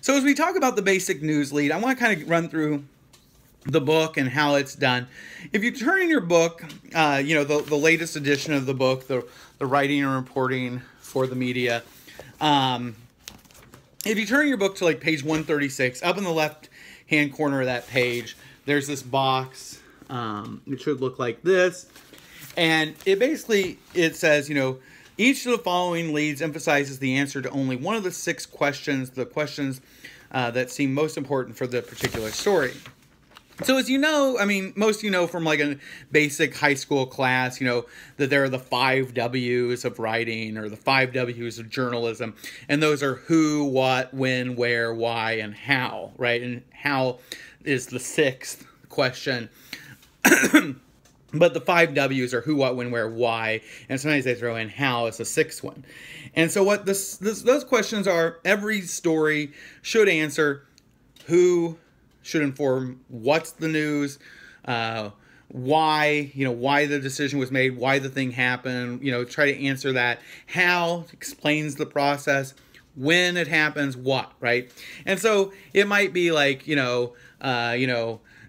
So as we talk about the basic news lead, I want to kind of run through the book and how it's done. If you turn in your book, the latest edition of the book, the writing and reporting for the media, if you turn your book to like page 136, up in the left-hand corner of that page, there's this box. It should look like this. And it says, each of the following leads emphasizes the answer to only one of the 6 questions, the questions that seem most important for the particular story. So as you know, most from like a basic high school class, that there are the 5 W's of writing or the 5 W's of journalism. And those are who, what, when, where, why, and how, right? And how is the 6th question. But the 5 W's are who, what, when, where, why. And sometimes they throw in how as the 6th one. And so what those questions are, every story should answer who, should inform what's the news, why, why the decision was made, why the thing happened, try to answer that. How explains the process, when it happens, what, right? And so it might be like,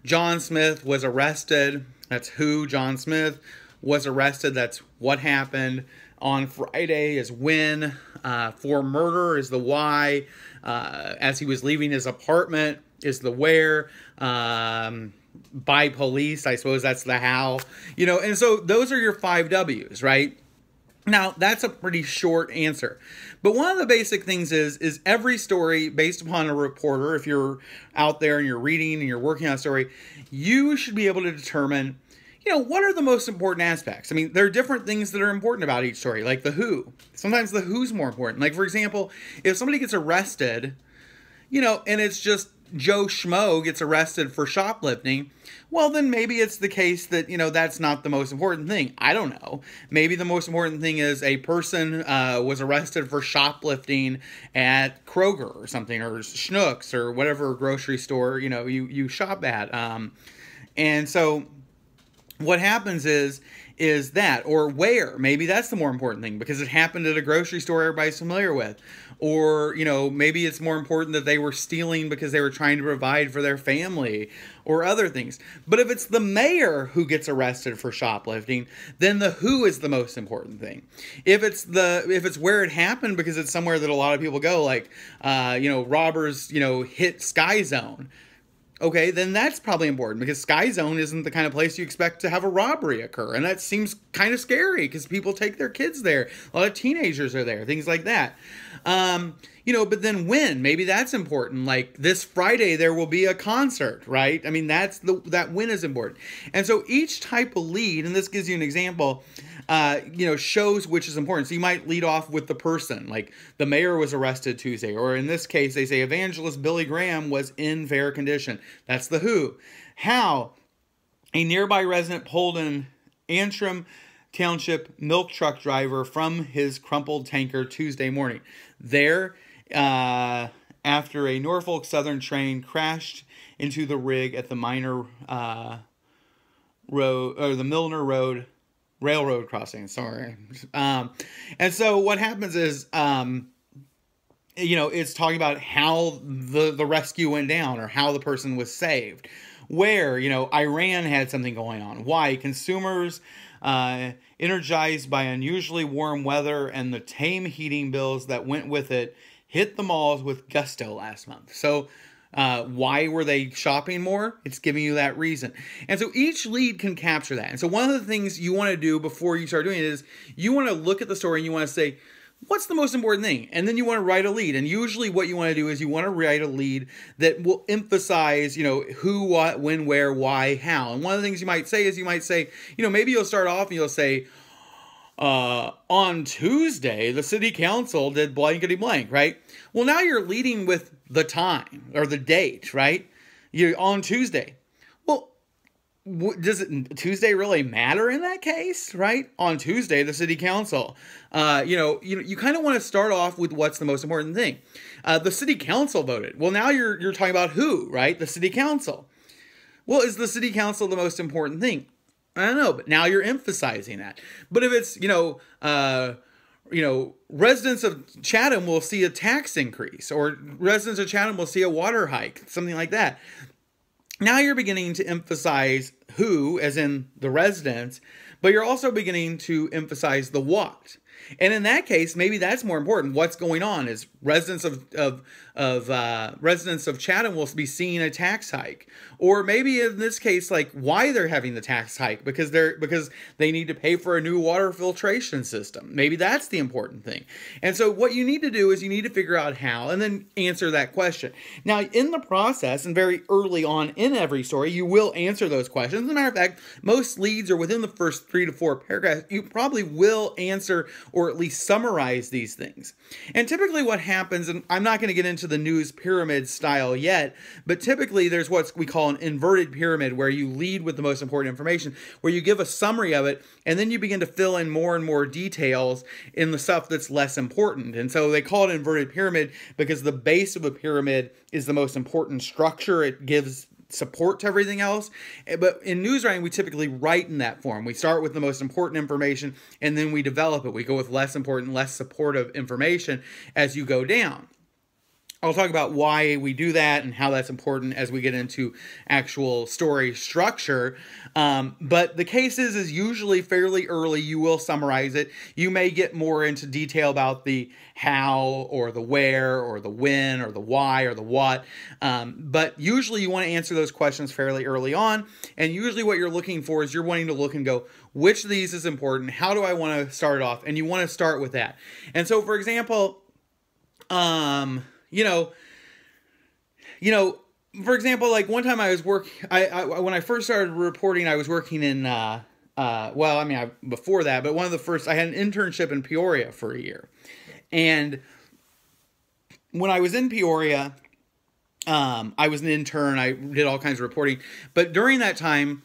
John Smith was arrested. That's who. John Smith was arrested. That's what happened. On Friday is when. For murder is the why. As he was leaving his apartment is the where. By police, I suppose that's the how. And so those are your 5 W's, right? Now, that's a pretty short answer. But one of the basic things is every story, based upon a reporter, if you're out there and you're reading and you're working on a story, you should be able to determine, what are the most important aspects? There are different things that are important about each story, like the who. Sometimes the who's more important. Like, for example, if somebody gets arrested, and it's just Joe Schmo gets arrested for shoplifting, well, then maybe it's the case that, that's not the most important thing. I don't know. Maybe the most important thing is a person was arrested for shoplifting at Kroger or something, or Schnucks, or whatever grocery store, you shop at. And so what happens is that, or where, maybe that's the more important thing because it happened at a grocery store everybody's familiar with. Or, maybe it's more important that they were stealing because they were trying to provide for their family or other things. But if it's the mayor who gets arrested for shoplifting, then the who is the most important thing. If it's where it happened because it's somewhere that a lot of people go, like, robbers, hit Sky Zone. Okay, then that's probably important because Sky Zone isn't the kind of place you expect to have a robbery occur. And that seems kind of scary because people take their kids there. A lot of teenagers are there, things like that. But then when? Maybe that's important. Like this Friday, there will be a concert, right? That when is important. And so each type of lead, and this gives you an example, shows which is important. So you might lead off with the person, like the mayor was arrested Tuesday, or in this case, they say evangelist Billy Graham was in fair condition. That's the who. How? A nearby resident pulled an Antrim Township milk truck driver from his crumpled tanker Tuesday morning. There, after a Norfolk Southern train crashed into the rig at the Milner Road railroad crossing. Sorry. And so what happens is, it's talking about how the rescue went down or how the person was saved. Where, Iran had something going on. Why? Consumers, energized by unusually warm weather and the tame heating bills that went with it, hit the malls with gusto last month. So why were they shopping more? It's giving you that reason. And so each lead can capture that. And so one of the things you want to do before you start doing it is you want to look at the story and you want to say, what's the most important thing? And then you want to write a lead. And usually what you want to do is you want to write a lead that will emphasize, who, what, when, where, why, how. And one of the things you might say is maybe you'll start off and you'll say, on Tuesday, the city council did blankety blank, right? Well, now you're leading with the time or the date, right? You're on Tuesday. Well, does Tuesday really matter in that case, right? On Tuesday, the city council, you kind of want to start off with what's the most important thing. The city council voted. Well, now you're talking about who, right? The city council. Well, is the city council the most important thing? I don't know, but now you're emphasizing that. But if it's, residents of Chatham will see a tax increase, or residents of Chatham will see a water hike, something like that. Now you're beginning to emphasize who, as in the residents, but you're also beginning to emphasize the what. And in that case, maybe that's more important. What's going on is residents of Chatham will be seeing a tax hike, or maybe in this case, like why they're having the tax hike, because they need to pay for a new water filtration system. Maybe that's the important thing. And so what you need to do is you need to figure out how, and then answer that question. Now, in the process, and very early on in every story, you will answer those questions. As a matter of fact, most leads are within the first 3 to 4 paragraphs. You probably will answer or at least summarize these things. And typically what happens, and I'm not going to get into the news pyramid style yet, but typically there's what we call an inverted pyramid, where you lead with the most important information, where you give a summary of it, and then you begin to fill in more and more details in the stuff that's less important. And so they call it inverted pyramid because the base of a pyramid is the most important structure. It gives support to everything else. But in news writing, we typically write in that form. We start with the most important information, and then we develop it. We go with less important, less supportive information as you go down. I'll talk about why we do that and how that's important as we get into actual story structure. But the case is usually fairly early. You will summarize it. You may get more into detail about the how, or the where, or the when, or the why, or the what. But usually you want to answer those questions fairly early on. And usually what you're looking for is you're wanting to look and go, which of these is important? How do I want to start it off? And you want to start with that. And so, for example, for example, like one time I was when I first started reporting, I was working in, before that, but I had an internship in Peoria for a year. And when I was in Peoria, I was an intern, I did all kinds of reporting, but during that time,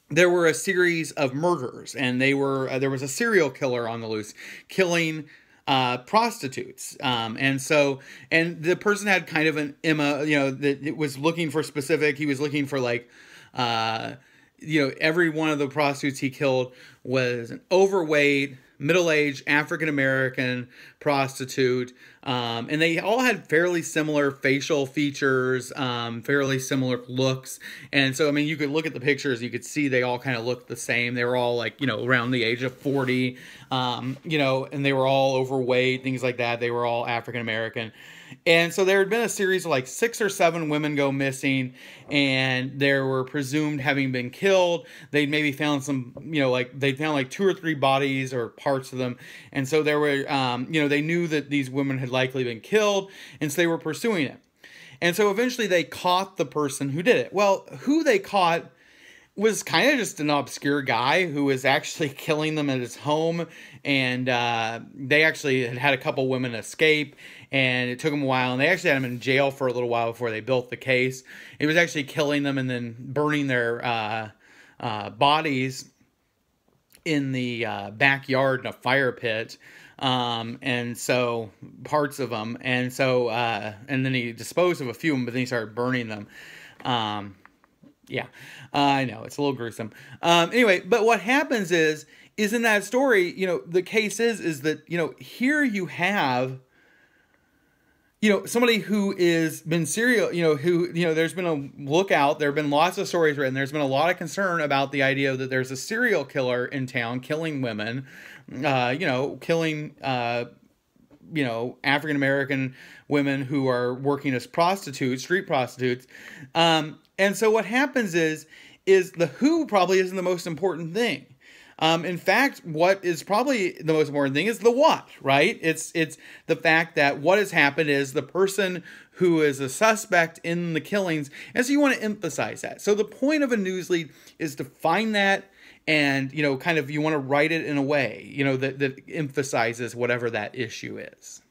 there were a series of murders, and there was a serial killer on the loose, killing prostitutes. And the person had kind of an Emma, that it was looking for specific, he was looking for like, every one of the prostitutes he killed was an overweight, middle-aged African-American prostitute. And they all had fairly similar facial features, fairly similar looks. And so, I mean, you could look at the pictures, you could see they all kind of looked the same. They were all like, around the age of 40, and they were all overweight, things like that. They were all African-American. And so there had been a series of like 6 or 7 women go missing, and they were presumed having been killed. They'd maybe found some, they found like 2 or 3 bodies or parts of them. And so there were, they knew that these women had likely been killed, and so they were pursuing it. And so eventually they caught the person who did it. Well, who they caught was kind of just an obscure guy who was actually killing them at his home. And they actually had a couple women escape, and it took them a while, and they actually had him in jail for a little while before they built the case. He was actually killing them and then burning their bodies in the backyard in a fire pit. And so parts of them, and so and then he disposed of a few of them, but then he started burning them. Yeah, I know, it's a little gruesome. Anyway, but what happens is in that story, the case is that, here you have, somebody who is been serial, there's been a lookout, there have been lots of stories written, there's been a lot of concern about the idea that there's a serial killer in town killing women, killing, African-American women who are working as prostitutes, street prostitutes. And so what happens is the who probably isn't the most important thing. In fact, what is probably the most important thing is the what, right? It's the fact that what has happened is the person who is a suspect in the killings, and so you want to emphasize that. So the point of a news lead is to find that, and, you want to write it in a way, that emphasizes whatever that issue is.